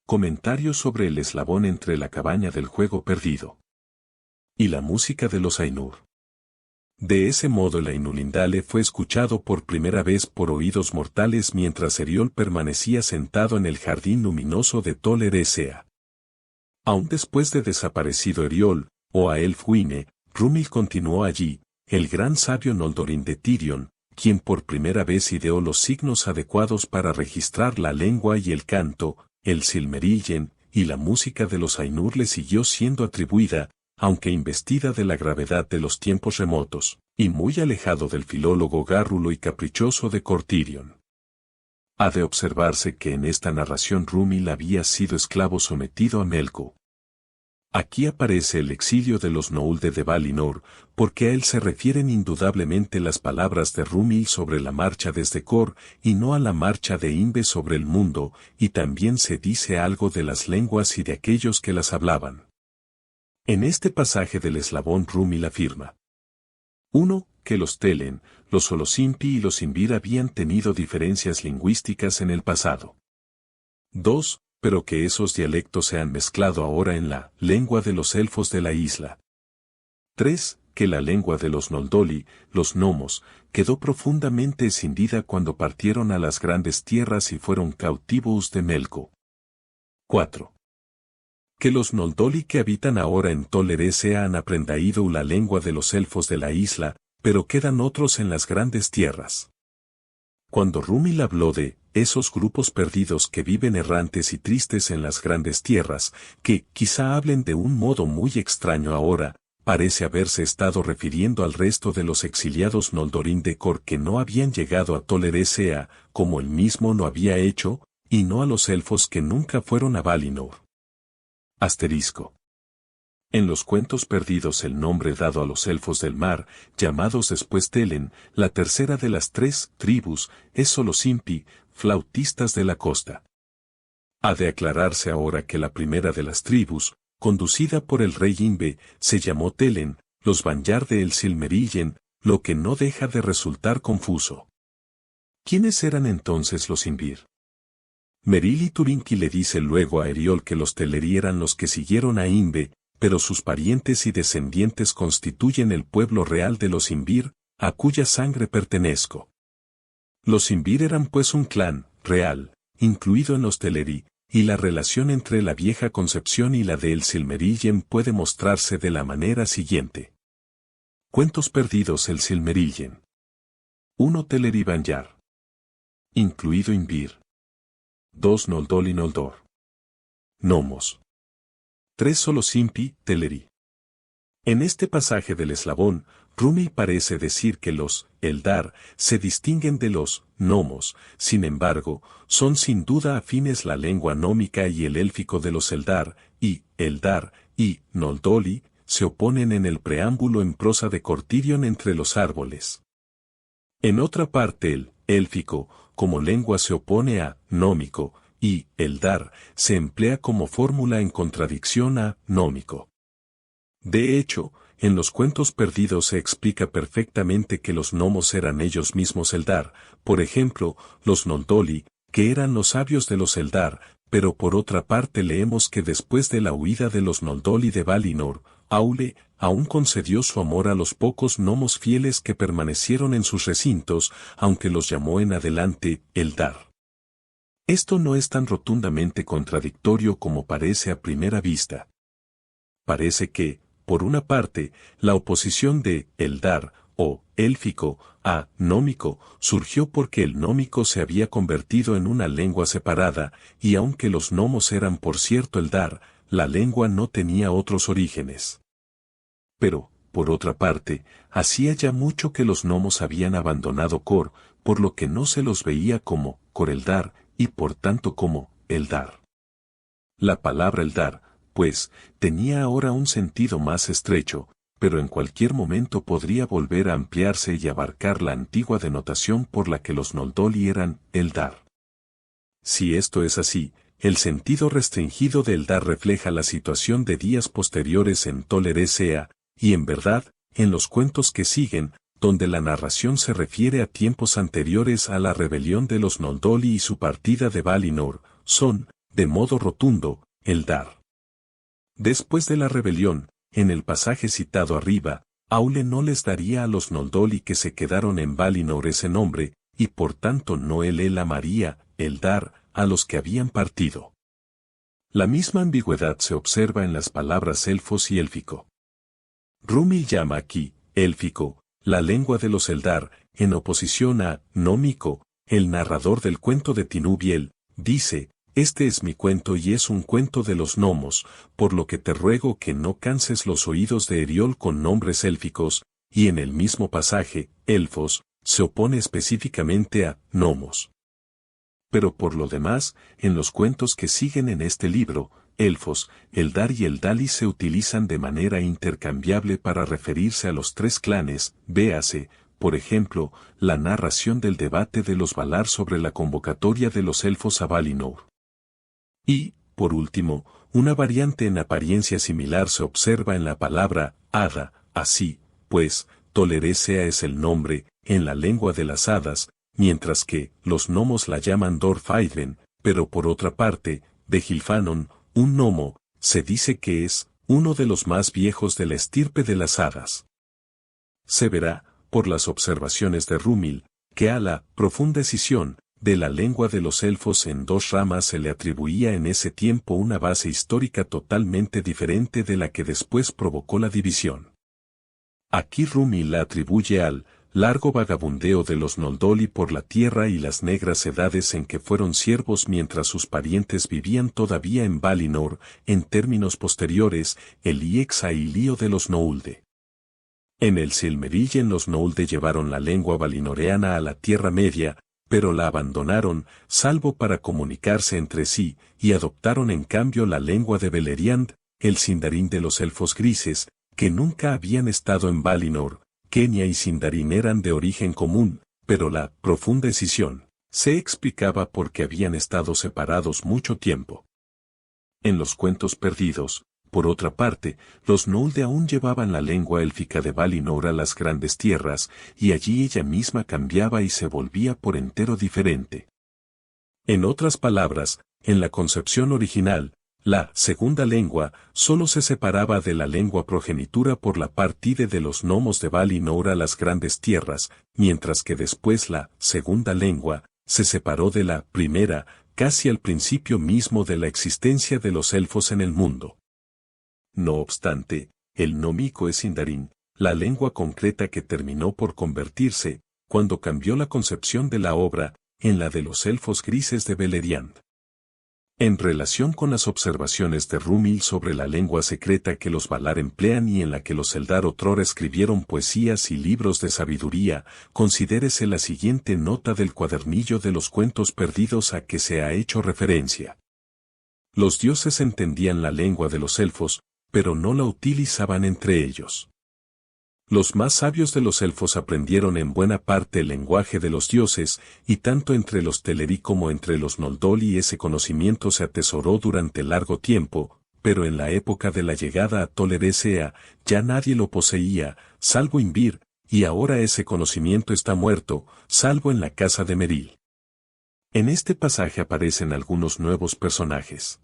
Comentario sobre el eslabón entre la cabaña del juego perdido y la música de los Ainur. De ese modo el Ainulindale fue escuchado por primera vez por oídos mortales mientras Eriol permanecía sentado en el jardín luminoso de Tol Eressëa. Aún después de desaparecido Eriol, o Aelfwine, Rúmil continuó allí, el gran sabio Noldorin de Tirion, quien por primera vez ideó los signos adecuados para registrar la lengua y el canto, el Silmerillion, y la música de los Ainur le siguió siendo atribuida, aunque investida de la gravedad de los tiempos remotos, y muy alejado del filólogo gárrulo y caprichoso de Cortirion. Ha de observarse que en esta narración Rúmil había sido esclavo sometido a Melkor. Aquí aparece el exilio de los Noldor de Valinor, porque a él se refieren indudablemente las palabras de Rúmil sobre la marcha desde Kor, y no a la marcha de Imbe sobre el mundo, y también se dice algo de las lenguas y de aquellos que las hablaban. En este pasaje del eslabón Rúmil afirma: 1. Que los Telen, los Olosimpi y los Imbir habían tenido diferencias lingüísticas en el pasado. 2. Pero que esos dialectos se han mezclado ahora en la lengua de los elfos de la isla. 3. Que la lengua de los Noldoli, los gnomos, quedó profundamente escindida cuando partieron a las grandes tierras y fueron cautivos de Melkor. 4. Que los Noldoli que habitan ahora en Tol Eressëa han aprendido la lengua de los elfos de la isla, pero quedan otros en las grandes tierras. Cuando Rúmil habló de esos grupos perdidos que viven errantes y tristes en las grandes tierras, que quizá hablen de un modo muy extraño ahora, parece haberse estado refiriendo al resto de los exiliados Noldorin de Kor que no habían llegado a Tol Eressëa, como él mismo lo había hecho, y no a los elfos que nunca fueron a Valinor. Asterisco. En los cuentos perdidos el nombre dado a los elfos del mar, llamados después Telen, la tercera de las 3 tribus, es Olosimpi, flautistas de la costa. Ha de aclararse ahora que la primera de las tribus, conducida por el rey Imbe, se llamó Telen, los Banyar de el Silmerillion, lo que no deja de resultar confuso. ¿Quiénes eran entonces los Imbir? Merili Turinki le dice luego a Eriol que los Teleri eran los que siguieron a Imbe, pero sus parientes y descendientes constituyen el pueblo real de los Imbir, a cuya sangre pertenezco. Los Imbir eran pues un clan real, incluido en los Teleri, y la relación entre la vieja concepción y la de el Silmerillion puede mostrarse de la manera siguiente. Cuentos perdidos el Silmerillion. 1 Teleri Banyar. Incluido Imbir. 2 Noldol y Noldor. Gnomos. 3 Olosimpi, Teleri. En este pasaje del eslabón, Rúmil parece decir que los Eldar se distinguen de los gnomos, sin embargo, son sin duda afines la lengua gnómica y el élfico de los Eldar, y Eldar y Noldoli se oponen en el preámbulo en prosa de Cortirion entre los árboles. En otra parte el élfico, como lengua se opone a gnómico, y Eldar se emplea como fórmula en contradicción a gnómico. De hecho, en los cuentos perdidos se explica perfectamente que los gnomos eran ellos mismos Eldar, por ejemplo, los Noldoli, que eran los sabios de los Eldar, pero por otra parte leemos que después de la huida de los Noldoli de Valinor, Aule aún concedió su amor a los pocos gnomos fieles que permanecieron en sus recintos, aunque los llamó en adelante Eldar. Esto no es tan rotundamente contradictorio como parece a primera vista. Parece que, por una parte, la oposición de Eldar, o élfico, a gnómico, surgió porque el gnómico se había convertido en una lengua separada, y aunque los gnomos eran por cierto Eldar, la lengua no tenía otros orígenes. Pero, por otra parte, hacía ya mucho que los gnomos habían abandonado Kor, por lo que no se los veía como Kor-Eldar, y por tanto como Eldar. La palabra Eldar, pues, tenía ahora un sentido más estrecho, pero en cualquier momento podría volver a ampliarse y abarcar la antigua denotación por la que los Noldoli eran Eldar. Si esto es así, el sentido restringido de Eldar refleja la situación de días posteriores en Tol Eressëa, y en verdad, en los cuentos que siguen, donde la narración se refiere a tiempos anteriores a la rebelión de los Noldoli y su partida de Valinor, son de modo rotundo, Eldar. Después de la rebelión, en el pasaje citado arriba, Aule no les daría a los Noldoli que se quedaron en Valinor ese nombre, y por tanto no él llamaría, Eldar, a los que habían partido. La misma ambigüedad se observa en las palabras elfos y élfico. Rumi llama aquí, élfico, la lengua de los Eldar, en oposición a Nómico, el narrador del cuento de Tinubiel, dice, este es mi cuento y es un cuento de los gnomos, por lo que te ruego que no canses los oídos de Eriol con nombres élficos, y en el mismo pasaje, elfos, se opone específicamente a gnomos. Pero por lo demás, en los cuentos que siguen en este libro, elfos, Eldar y Eldali se utilizan de manera intercambiable para referirse a los tres clanes, véase, por ejemplo, la narración del debate de los Valar sobre la convocatoria de los elfos a Valinor. Y, por último, una variante en apariencia similar se observa en la palabra hada, así, pues, Toleresea es el nombre, en la lengua de las hadas, mientras que los gnomos la llaman Dorfaidren, pero por otra parte, de Gilfanon, un gnomo, se dice que es uno de los más viejos de la estirpe de las hadas. Se verá, por las observaciones de Rúmil, que a la profunda escisión de la lengua de los elfos en dos ramas se le atribuía en ese tiempo una base histórica totalmente diferente de la que después provocó la división. Aquí Rúmil la atribuye al largo vagabundeo de los Noldoli por la tierra y las negras edades en que fueron siervos mientras sus parientes vivían todavía en Valinor, en términos posteriores, el Iexa y lío de los Noulde. En el Silmarillion los Noulde llevaron la lengua valinoreana a la Tierra Media, pero la abandonaron, salvo para comunicarse entre sí, y adoptaron en cambio la lengua de Beleriand, el Sindarin de los elfos grises, que nunca habían estado en Valinor. Quenya y Sindarin eran de origen común, pero la profunda escisión se explicaba porque habían estado separados mucho tiempo. En los cuentos perdidos, por otra parte, los Noulde aún llevaban la lengua élfica de Valinor a las grandes tierras, y allí ella misma cambiaba y se volvía por entero diferente. En otras palabras, en la concepción original, la segunda lengua solo se separaba de la lengua progenitura por la partida de los gnomos de Valinor a las grandes tierras, mientras que después la segunda lengua se separó de la primera, casi al principio mismo de la existencia de los elfos en el mundo. No obstante, el nómico es Sindarin, la lengua concreta que terminó por convertirse, cuando cambió la concepción de la obra, en la de los elfos grises de Beleriand. En relación con las observaciones de Rúmil sobre la lengua secreta que los Valar emplean y en la que los Eldar otrora escribieron poesías y libros de sabiduría, considérese la siguiente nota del cuadernillo de los cuentos perdidos a que se ha hecho referencia. Los dioses entendían la lengua de los elfos, pero no la utilizaban entre ellos. Los más sabios de los elfos aprendieron en buena parte el lenguaje de los dioses, y tanto entre los Teleri como entre los Noldoli ese conocimiento se atesoró durante largo tiempo, pero en la época de la llegada a Toleresea, ya nadie lo poseía, salvo Imbir, y ahora ese conocimiento está muerto, salvo en la casa de Meril. En este pasaje aparecen algunos nuevos personajes.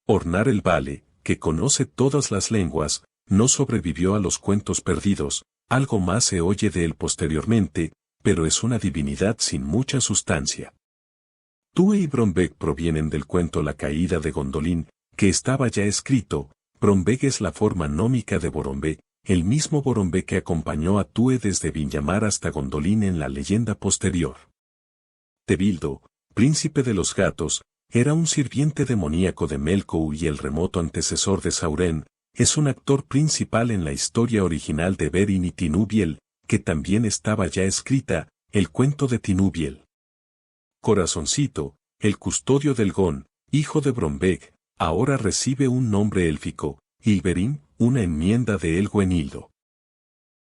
Ornar el Vale, que conoce todas las lenguas, no sobrevivió a los cuentos perdidos, algo más se oye de él posteriormente, pero es una divinidad sin mucha sustancia. Tue y Brombeck provienen del cuento La caída de Gondolin, que estaba ya escrito. Brombeck es la forma nómica de Borombe, el mismo Borombe que acompañó a Tue desde Vinyamar hasta Gondolin en la leyenda posterior. Tebildo, príncipe de los gatos, era un sirviente demoníaco de Melkor y el remoto antecesor de Sauren. Es un actor principal en la historia original de Beren y Tinubiel, que también estaba ya escrita, el cuento de Tinubiel. Corazoncito, el custodio del Gon, hijo de Brombeck, ahora recibe un nombre élfico, Ilverin, una enmienda de Elgoenildo.